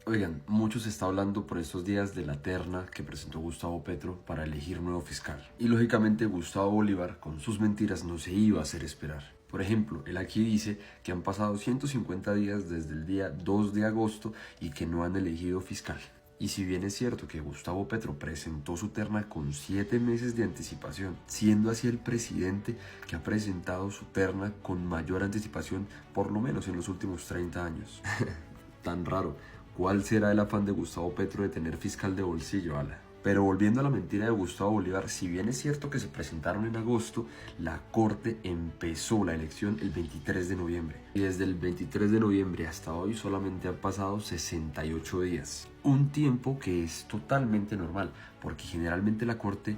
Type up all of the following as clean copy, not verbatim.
Oigan, mucho se está hablando por estos días de la terna que presentó Gustavo Petro para elegir nuevo fiscal. Y lógicamente Gustavo Bolívar con sus mentiras no se iba a hacer esperar. Por ejemplo, él aquí dice que han pasado 150 días desde el día 2 de agosto y que no han elegido fiscal. Y si bien es cierto que Gustavo Petro presentó su terna con 7 meses de anticipación, siendo así el presidente que ha presentado su terna con mayor anticipación por lo menos en los últimos 30 años. Tan raro. ¿Cuál será el afán de Gustavo Petro de tener fiscal de bolsillo, ala? Pero volviendo a la mentira de Gustavo Bolívar, si bien es cierto que se presentaron en agosto, la Corte empezó la elección el 23 de noviembre. Y desde el 23 de noviembre hasta hoy solamente han pasado 68 días. Un tiempo que es totalmente normal, porque generalmente la Corte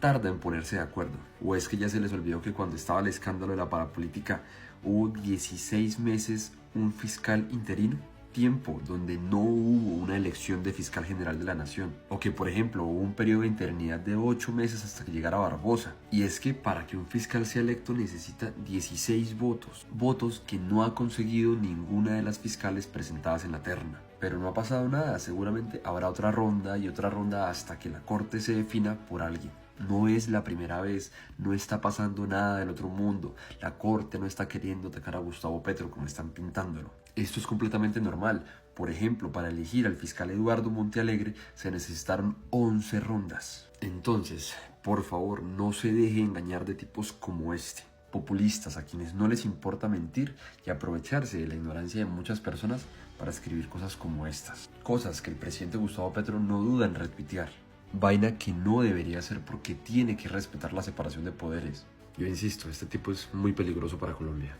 tarda en ponerse de acuerdo. ¿O es que ya se les olvidó que cuando estaba el escándalo de la parapolítica hubo 16 meses un fiscal interino? Tiempo donde no hubo una elección de fiscal general de la nación, o que por ejemplo hubo un periodo de interinidad de 8 meses hasta que llegara Barbosa. Y es que para que un fiscal sea electo necesita 16 votos que no ha conseguido ninguna de las fiscales presentadas en la terna. Pero no ha pasado nada, seguramente habrá otra ronda y otra ronda hasta que la Corte se defina por alguien. No es la primera vez, no está pasando nada del otro mundo, la Corte no está queriendo atacar a Gustavo Petro como están pintándolo. Esto es completamente normal. Por ejemplo, para elegir al fiscal Eduardo Montealegre se necesitaron 11 rondas. Entonces, por favor, no se deje engañar de tipos como este. Populistas a quienes no les importa mentir y aprovecharse de la ignorancia de muchas personas para escribir cosas como estas. Cosas que el presidente Gustavo Petro no duda en retuitear. Vaina que no debería hacer porque tiene que respetar la separación de poderes. Yo insisto, este tipo es muy peligroso para Colombia.